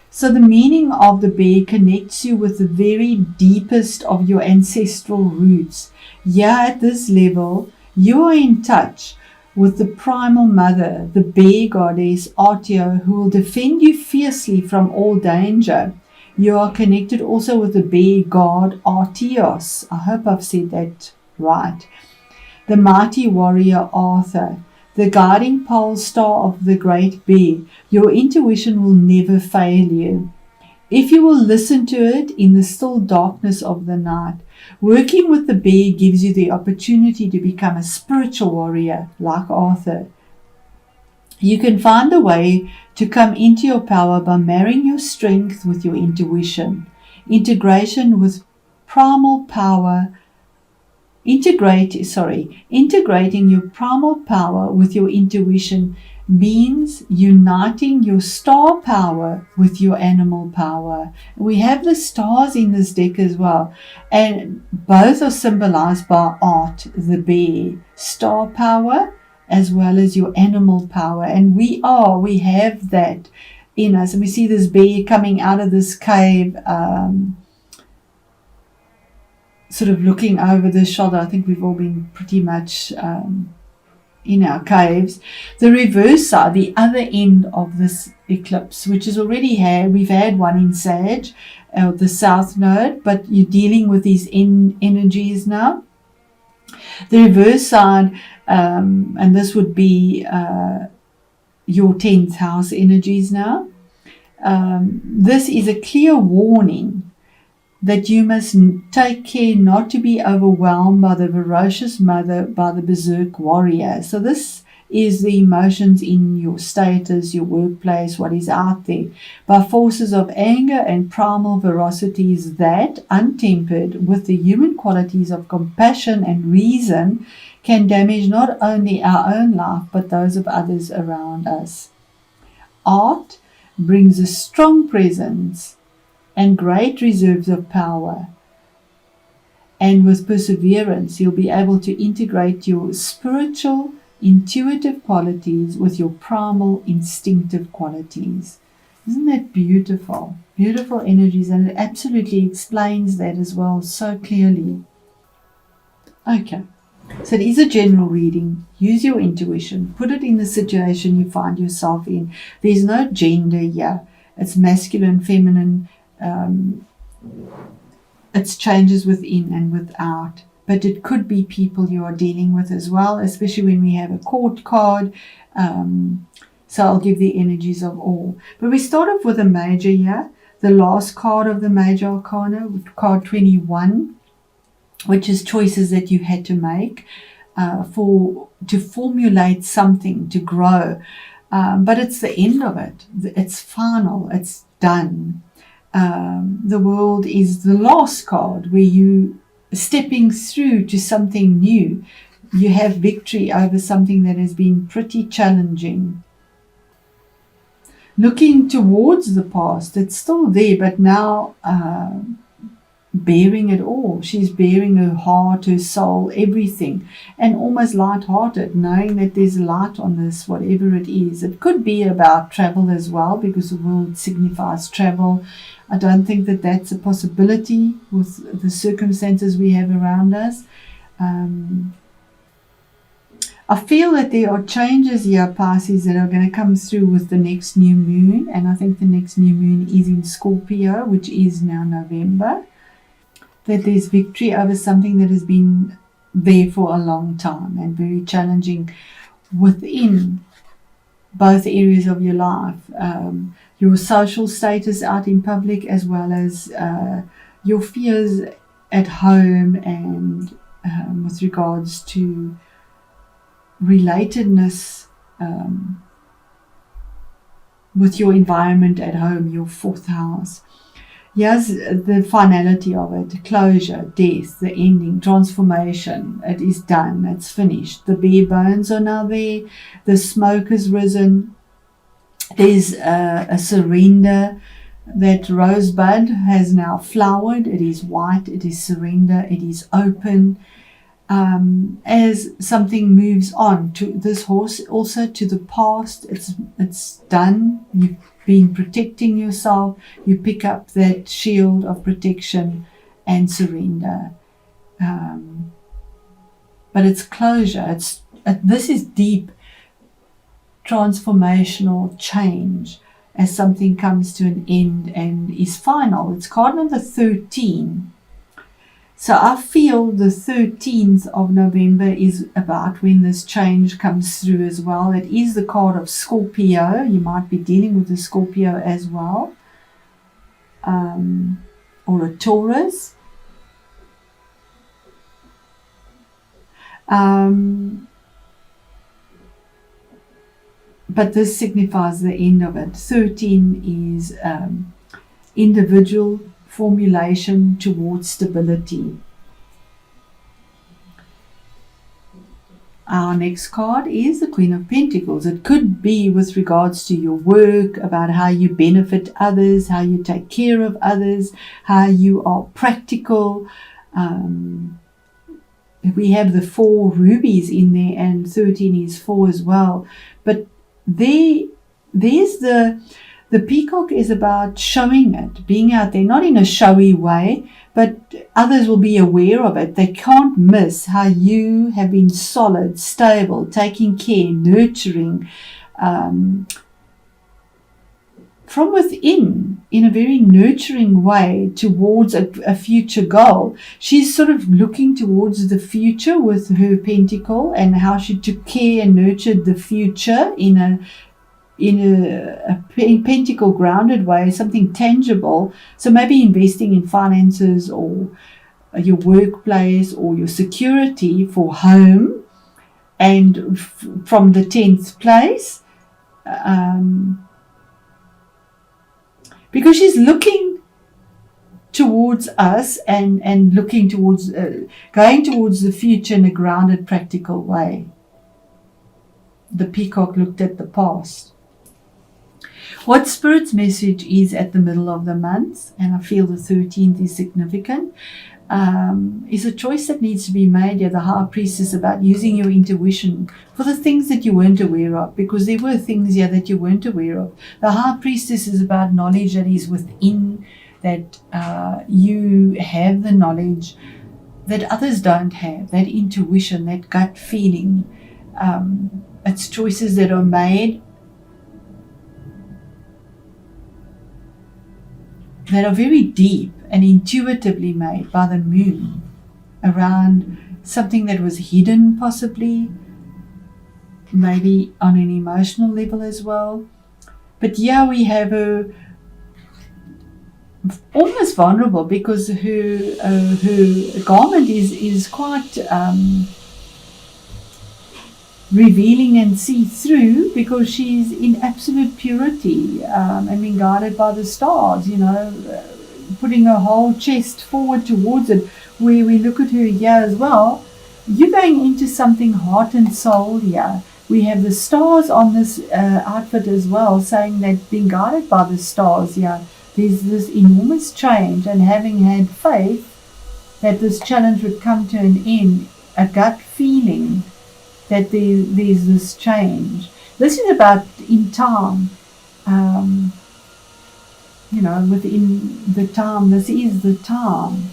So the meaning of the bear connects you with the very deepest of your ancestral roots. Yeah, at this level, you are in touch with the primal mother, the bear goddess Artio, who will defend you fiercely from all danger. You are connected also with the bear god Artios. I hope I've said that right. The mighty warrior Arthur, the guiding pole star of the great bear. Your intuition will never fail you, if you will listen to it in the still darkness of the night. Working with the bear gives you the opportunity to become a spiritual warrior like Arthur. You can find a way to come into your power by marrying your strength with your intuition. Integration with primal power. Integrating your primal power with your intuition means uniting your star power with your animal power. We have the stars in this deck as well, and both are symbolized by Art, the bear, star power as well as your animal power. And we have that in us. And we see this bear coming out of this cave, sort of looking over the shoulder. I think we've all been pretty much in our caves. The reverse side, the other end of this eclipse, which is already we've had one in Sag, the South Node, but you're dealing with these energies now. The reverse side, and this would be your 10th house energies now. This is a clear warning that you must take care not to be overwhelmed by the ferocious mother, by the berserk warrior. So this is the emotions in your status, your workplace, what is out there, by forces of anger and primal ferocities that, untempered with the human qualities of compassion and reason, can damage not only our own life but those of others around us. Art brings a strong presence and great reserves of power. And with perseverance, you'll be able to integrate your spiritual, intuitive qualities with your primal, instinctive qualities. Isn't that beautiful? Beautiful energies, and it absolutely explains that as well so clearly. Okay, so it is a general reading. Use your intuition. Put it in the situation you find yourself in. There's no gender here. It's masculine, feminine. It's changes within and without, but it could be people you are dealing with as well, especially when we have a court card. So I'll give the energies of all. But we start off with a major here, the last card of the major arcana, card 21, which is choices that you had to make to formulate something, to grow. But it's the end of it. It's final. It's done. The world is the last card where you stepping through to something new. You have victory over something that has been pretty challenging. Looking towards the past, it's still there, but now bearing it all. She's bearing her heart, her soul, everything, and almost light-hearted, knowing that there's light on this, whatever it is. It could be about travel as well, because the world signifies travel. I don't think that that's a possibility with the circumstances we have around us. I feel that there are changes here, Pisces, that are going to come through with the next new moon, and I think the next new moon is in Scorpio, which is now November. That there's victory over something that has been there for a long time and very challenging within both areas of your life. Your social status out in public, as well as your fears at home, and with regards to relatedness with your environment at home, your 4th house. Here's the finality of it: closure, death, the ending, transformation. It is done, it's finished. The bare bones are now there, the smoke has risen. There's a surrender. That rosebud has now flowered. It is white, it is surrender, it is open. As something moves on to this horse, also to the past, it's done. You've been protecting yourself, you pick up that shield of protection and surrender. But it's closure. This is deep transformational change as something comes to an end and is final. It's card number 13. So I feel the 13th of November is about when this change comes through as well. It is the card of Scorpio. You might be dealing with a Scorpio as well, or a Taurus. But this signifies the end of it. 13 is individual formulation towards stability. Our next card is the Queen of Pentacles. It could be with regards to your work, about how you benefit others, how you take care of others, how you are practical. We have the 4 rubies in there, and 13 is 4 as well. But there's the peacock is about showing it, being out there, not in a showy way, but others will be aware of it. They can't miss how you have been solid, stable, taking care, nurturing from within in a very nurturing way towards a future goal. She's sort of looking towards the future with her pentacle and how she took care and nurtured the future in a pentacle grounded way, something tangible. So maybe investing in finances or your workplace or your security for home, and from the 10th place, because she's looking towards us and looking towards going towards the future in a grounded, practical way. The peacock looked at the past. What Spirit's message is at the middle of the month, and I feel the 13th is significant, is a choice that needs to be made. The High Priestess, about using your intuition for the things that you weren't aware of, because there were things here that you weren't aware of. The High Priestess is about knowledge that is within, that you have the knowledge that others don't have, that intuition, that gut feeling. It's choices that are made that are very deep and intuitively made by the moon around something that was hidden, possibly, maybe on an emotional level as well. But yeah, we have her almost vulnerable, because her garment is quite revealing and see-through, because she's in absolute purity and being guided by the stars, putting her whole chest forward towards it. Where we look at her here as well, you're going into something heart and soul here. We have the stars on this outfit as well, saying that being guided by the stars here, there's this enormous change, and having had faith that this challenge would come to an end, a gut feeling that there's this change. This is about in time, within the time. This is the time.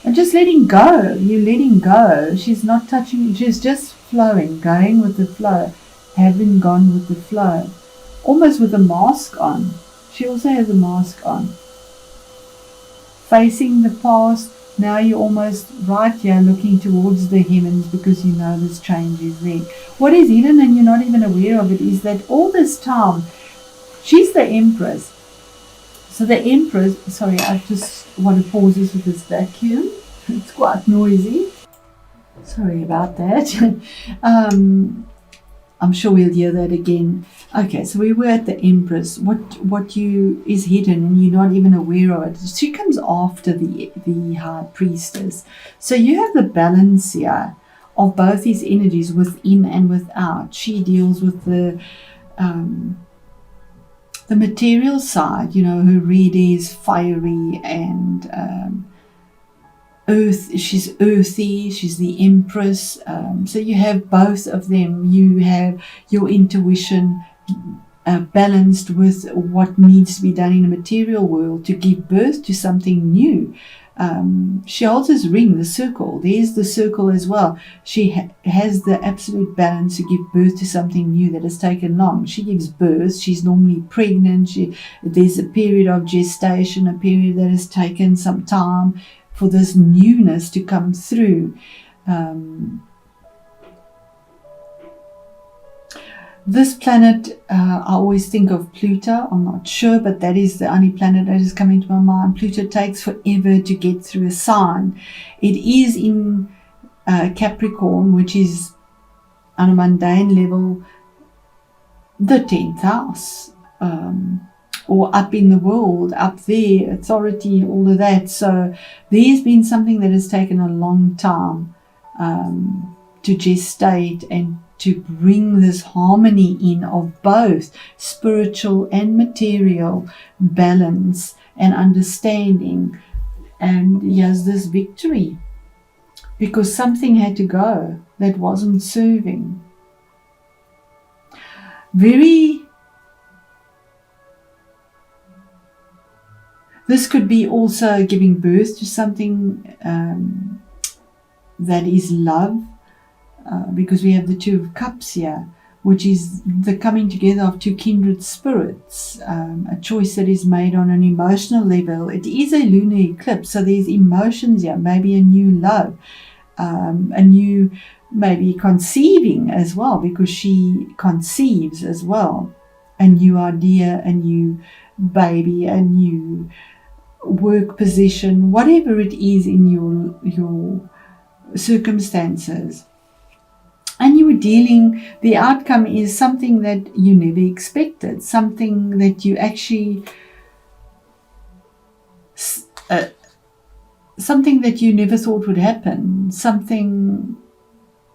And just letting go. You're letting go. She's not touching. She's just flowing, going with the flow, having gone with the flow. Almost with a mask on. She also has a mask on. Facing the past. Now you're almost right here looking towards the heavens, because you know this change is there. What is hidden and you're not even aware of it is that all this time, she's the Empress. So the Empress, sorry, I just want to pause this with this vacuum. It's quite noisy. Sorry about that. I'm sure we'll hear that again. Okay, so we were at the Empress. What is hidden and you're not even aware of it. She comes after the High Priestess. So you have the balance here of both these energies, within and without. She deals with the material side. Her red is fiery and earth. She's earthy. She's the Empress. So you have both of them. You have your intuition. balanced with what needs to be done in the material world to give birth to something new. She holds this ring, the circle. There's the circle as well. She has the absolute balance to give birth to something new that has taken long. She gives birth. She's normally pregnant. There's a period of gestation, a period that has taken some time for this newness to come through. This planet, I always think of Pluto. I'm not sure, but that is the only planet that is coming to my mind. Pluto takes forever to get through a sign. It is in Capricorn, which is on a mundane level the 10th house, or up in the world, up there, authority, all of that. So there's been something that has taken a long time to gestate and to bring this harmony in of both spiritual and material balance and understanding. And here's this victory, because something had to go that wasn't serving. This could be also giving birth to something that is love. Because we have the Two of Cups here, which is the coming together of two kindred spirits, a choice that is made on an emotional level. It is a lunar eclipse, so there's emotions here, maybe a new love, a new, maybe conceiving as well, because she conceives as well, a new idea, a new baby, a new work position, whatever it is in your circumstances. And you were dealing, the outcome is something that you never expected, something that you actually, something that you never thought would happen, something,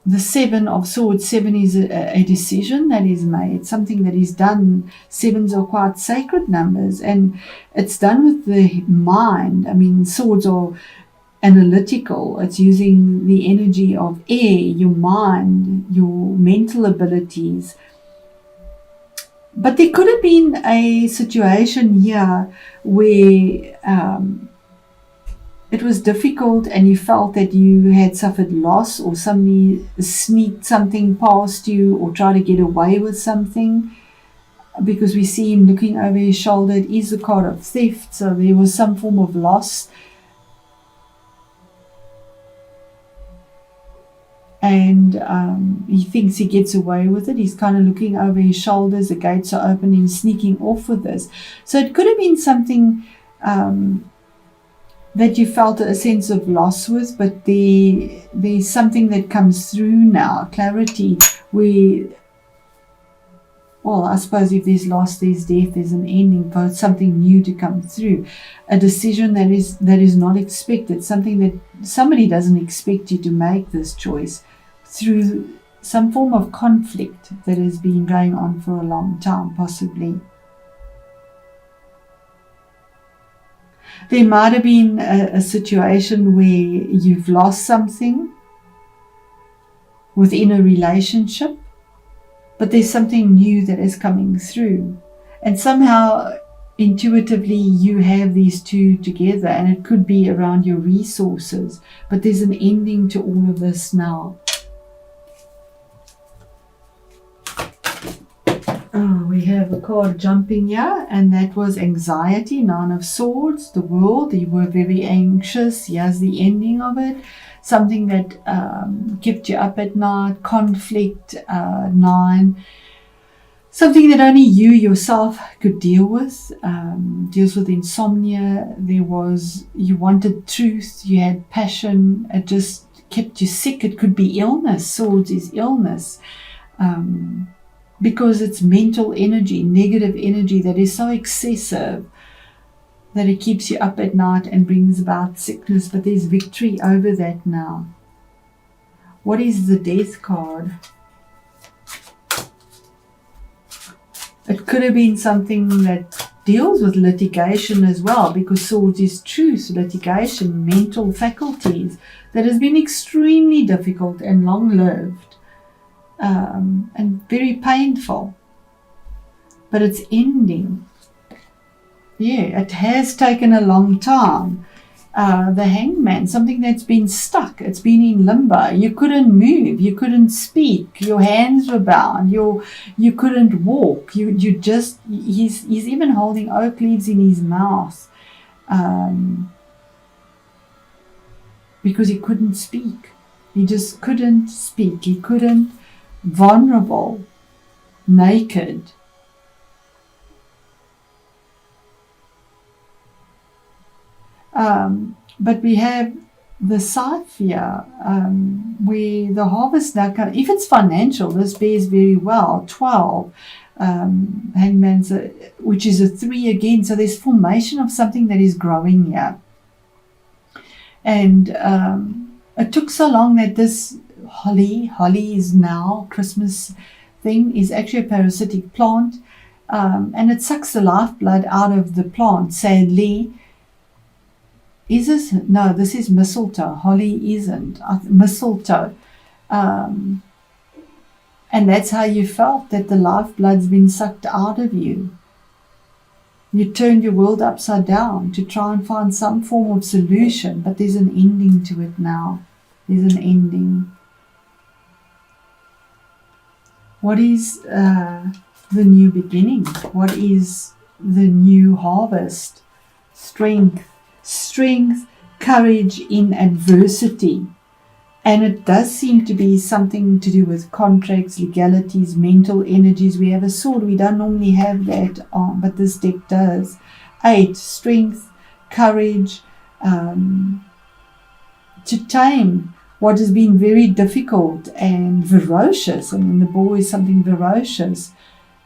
the Seven of Swords, 7 is a decision that is made, something that is done. 7s are quite sacred numbers, and it's done with the mind. I mean, swords are analytical. It's using the energy of air, your mind, your mental abilities. But there could have been a situation here where it was difficult and you felt that you had suffered loss, or somebody sneaked something past you or tried to get away with something, because we see him looking over his shoulder. It is a card of theft, so there was some form of loss. And he thinks he gets away with it. He's kind of looking over his shoulders. The gates are open and he's sneaking off with this. So it could have been something that you felt a sense of loss with, but there's something that comes through now, clarity, where, well, I suppose if there's loss, there's death, there's an ending, but something new to come through, a decision that is not expected, something that somebody doesn't expect you to make this choice, through some form of conflict that has been going on for a long time, possibly. There might have been a situation where you've lost something within a relationship, but there's something new that is coming through. And somehow, intuitively, you have these two together, and it could be around your resources, but there's an ending to all of this now. Oh, we have a card jumping here, and that was anxiety, 9 of Swords, the world. You were very anxious. Here's the ending of it. Something that kept you up at night, conflict, 9. Something that only you yourself could deal with, deals with insomnia. You wanted truth, you had passion, it just kept you sick. It could be illness. Swords is illness. Because it's mental energy, negative energy that is so excessive that it keeps you up at night and brings about sickness. But there's victory over that now. What is the Death card? It could have been something that deals with litigation as well, because Swords is truth, litigation, mental faculties that has been extremely difficult and long-lived. And very painful. but it's ending. Yeah, it has taken a long time. The Hangman, something that's been stuck, it's been in limbo. You couldn't move, you couldn't speak, your hands were bound, you couldn't walk. He's even holding oak leaves in his mouth, because he couldn't speak. He just couldn't speak. He couldn't, vulnerable, naked. But we have the scythe here, where the harvest now comes. If it's financial, this bears very well. 12, Hangman's, which is a 3 again. So there's formation of something that is growing here. And it took so long that this holly is now Christmas thing, is actually a parasitic plant, and it sucks the lifeblood out of the plant, sadly. Is this? No, this is mistletoe. Holly isn't. Mistletoe. And that's how you felt, that the lifeblood's been sucked out of you. You turned your world upside down to try and find some form of solution, but there's an ending to it now. There's an ending. What is the new beginning? What is the new harvest? Strength, courage in adversity. And it does seem to be something to do with contracts, legalities, mental energies. We have a sword. We don't normally have that on, but this deck does. 8, strength, courage, to tame what has been very difficult and ferocious. I mean, the boar is something ferocious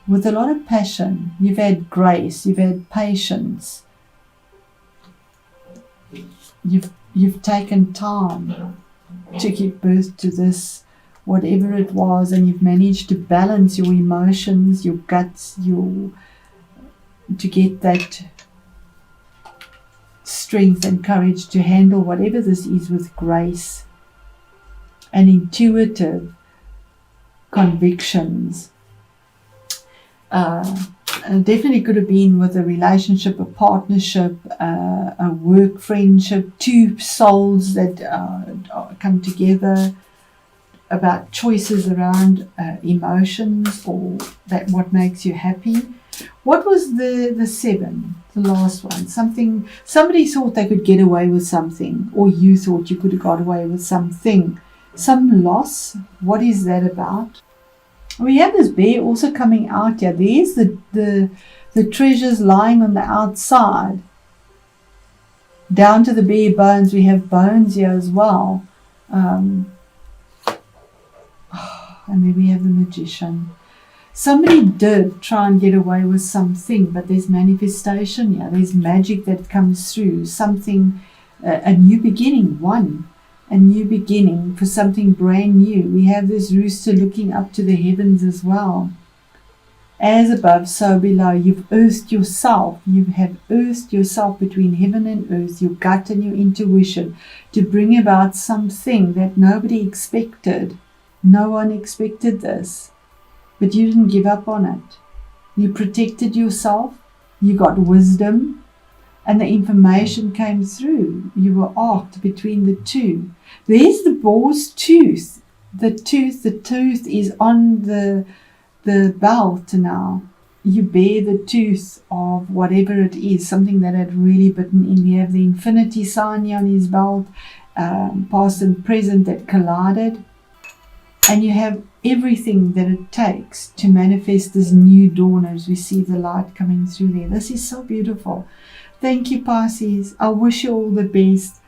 with a lot of passion. You've had grace, you've had patience. You've taken time to give birth to this, whatever it was, and you've managed to balance your emotions, your guts, to get that strength and courage to handle whatever this is with grace and intuitive convictions. Definitely could have been with a relationship, a partnership, a work friendship, 2 souls that come together, about choices around emotions, or that what makes you happy. What was the 7, the last one? Somebody thought they could get away with something, or you thought you could have got away with something. Some loss. What is that about? We have this bear also coming out here. There's the treasures lying on the outside. Down to the bare bones. We have bones here as well. And then we have the magician. Somebody did try and get away with something, but there's manifestation here. There's magic that comes through. Something, a new beginning, a new beginning for something brand new. We have this rooster looking up to the heavens as well. As above, so below. You've earthed yourself. You have earthed yourself between heaven and earth, your gut and your intuition, to bring about something that nobody expected. No one expected this. But you didn't give up on it. You protected yourself. You got wisdom. And the information came through. You were arced between the 2. There's the boar's tooth. The tooth is on the belt now. You bear the tooth of whatever it is, something that had really bitten in. We have the infinity sign here on his belt, past and present that collided. And you have everything that it takes to manifest this new dawn as we see the light coming through there. This is so beautiful. Thank you, Pisces. I wish you all the best.